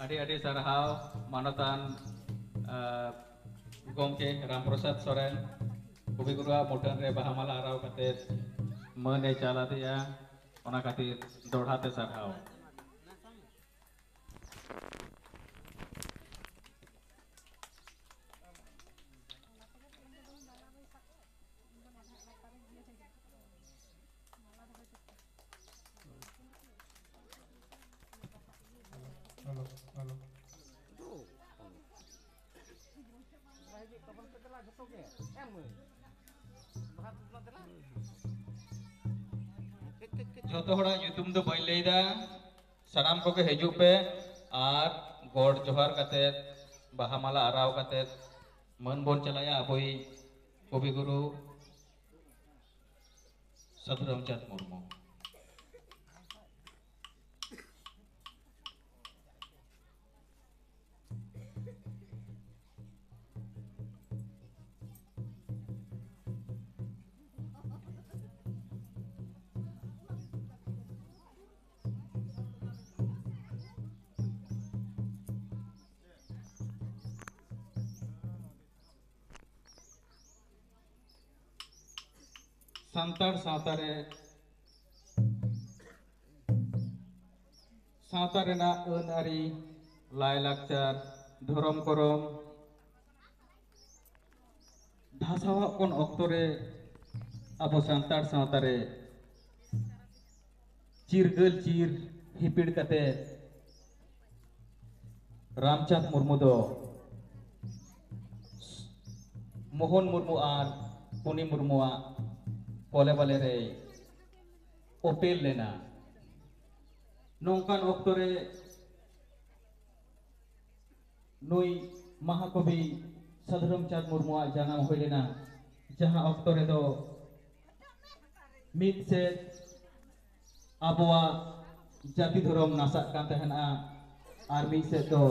Adik-adik sarhau manatan gomke Ramprasad Soren kubi guru mudan re bahamala arau katet mene calate ya ona katir dorhate sarhau. Joto hora nyutum do bain leida sanam ko ke heju pe ar god johar katet bahamala arau katet मन bone चलाया अबोई कवि गुरु साधु रामचंद मुर्मू सांतार सावतारे सावतारेना अन आरी लाय लाकचार धरम करम भाषावा कोन अक्तरे अब सांतार सावतारे चिरगल चिर हिपिड़ कते रामचंद मुर्मू दो मोहन मुर्मू आर पुनी मुर्मुआ कोले वाले रे ओपेल लेना नौकान ओक्तरे नुई महाकवि साधु रामचंद मुर्मू जानाम हुई लेना जहां ओक्तरे दो मित से आबुआ जाति धर्म नासाक कान तहना आर मित से दो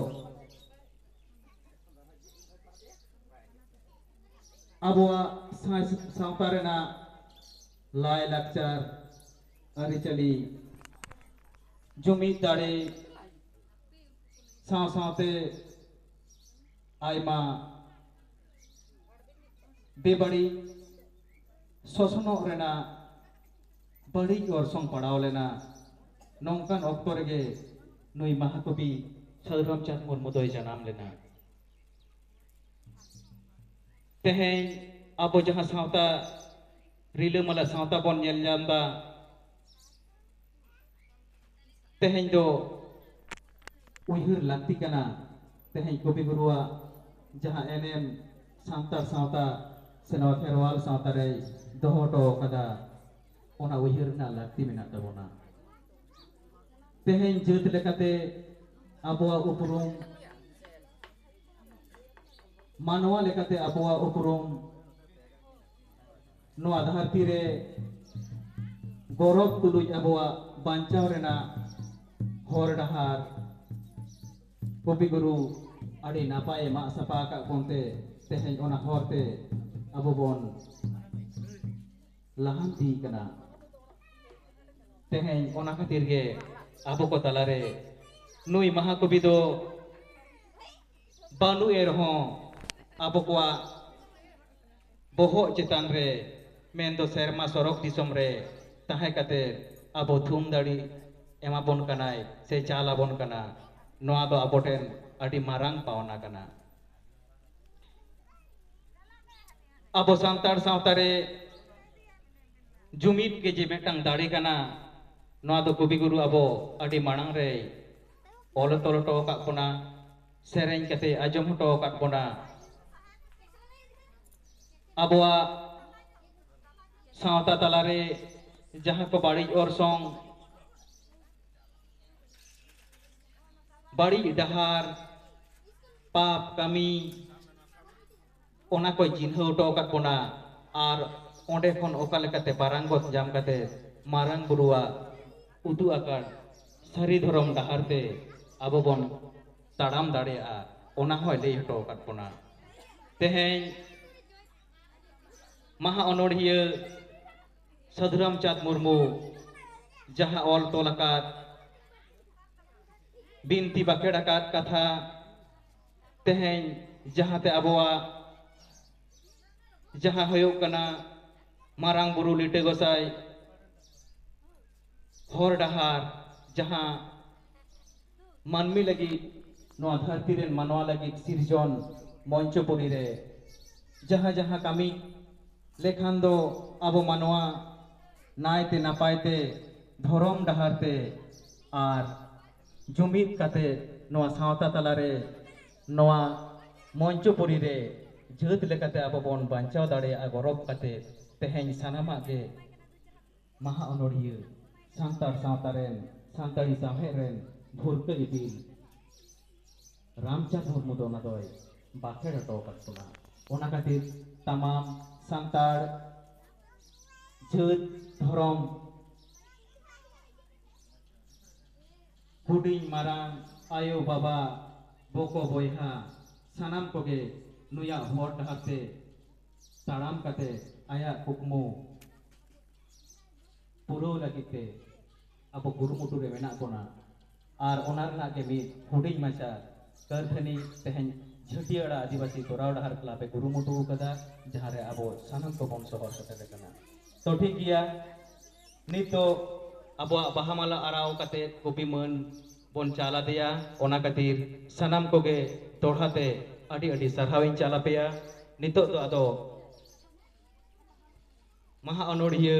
आबुआ सावतारेना लाय लाकचार अरिचली जुमिद दाड़े साव सावते आयमा बेबड़ी शोषणों रेना बड़ी orसों पड़ाव लेना नौकान ऑक्टो रेगे नुई महाकवि साधु रामचंद मुर्मू दोय जनाम लेना तेहें अब जहां सावता रिले मला सावता बन नेल जामदा तेहें दो उहिर लाक्ति कना तेहें कवि गुरुआ जहां एनएम सांतार सावता सेनवा खेरवाल सावता रे दोहोटो कदा ओना उहिर ना लाक्ति मेना तबोना तेहें जेत लेकाते आबुआ उपरुम मानवा लेकाते आबुआ उपरुम नो आधार तीरे गौरव तुलुज आबुआ बांचाव रेना हर डहार कवि गुरु आड़ी नापाय मा सपा का कोनते तेहें ओना हरते आबो बोन लाहांती कना तेहें ओना खातिर गे आबो को तलारे नुई महाकवि दो बानु एरहों आबो कोआ बोहो चितान रे मेन दो सेरमा सरक दिसम रे ताहे कते आबो थुम दाड़ी एमा बोन कनाय से चाला बोन कना नोआ दो आबोटेन अडी मारांग पावना कना आबो सांतार सावतारे जुमिद के जे मेटांग दाड़ी कना नोआ दो कवि गुरु आबो अडी मारांग रे ओल तोलटो का पोना सेरेंग कते आजम हटो का पोना आबुआ सावता तलारे जहां को बाड़ी orसों बाड़ी डहार पाप कमी ओना को जिन्हो टो का कोना आर ओंडे खन ओका लेकाते बारांगोत जाम काते मारांग बुरुआ उदु आकार सारी धरम डहारते आबो बन ताड़ाम दाड़ेआ ओना होय लई हटो का कोना तेहें महा अनोढ़िया साधु रामचंद मुर्मू जहां all तोलकात binti baked akat katha teheny jahate aboa jaha hoyok kana marang buru lite gosai hor dahar jaha manmi lagi noa dharti ren manwa lagi sirjon monchopuri re jaha jaha kami lekhan do abo manwa naite napaite dhorom dahar te ar jumit kate noa sawta talare noa monchopuri re jeut lekate abo bon banchao dare agorop kate teheny sanama ge maha onoriya santar sawtaren santari samheren भुरके इपिल रामचंद्र मुर्मू दो नदोय बाखेड़ टोकतना ओना खातिर तमाम सांतार जेत धरम हुडिंग मारां आयो बाबा बको बयहा सानाम कोगे नुया हर डहारते ताड़ाम काते आया कुकमु पुरो लगिते अब गुरुमुटु रे मेना कोना और ओनार ना के भी हुडिंग माचा करथनी तेहन झटियाड़ा आदिवासी तोराव डहार क्लाबे गुरुमुटु कदा जहां रे अबो सानम को बन सहर सते कना तो ठीक गया नितो अबो बाहामाला आराव कते गोपी मन बन चाला दिया ओना खातिर सानाम कोगे तोड़ाते अडी अडी सरहाविन चाला पेया नितो तो आदो महा अनोड़िया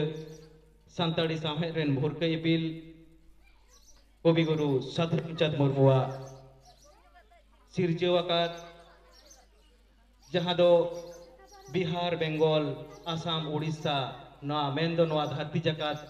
संताड़ी सामहे रेन भुरके इपिल कवि गुरु साधु रामचंद्र मुर्मुआ सिरजवाकात जहां दो बिहार बेंगल आसाम उड़ीसा नवा मेन दो नवा धरती जाकात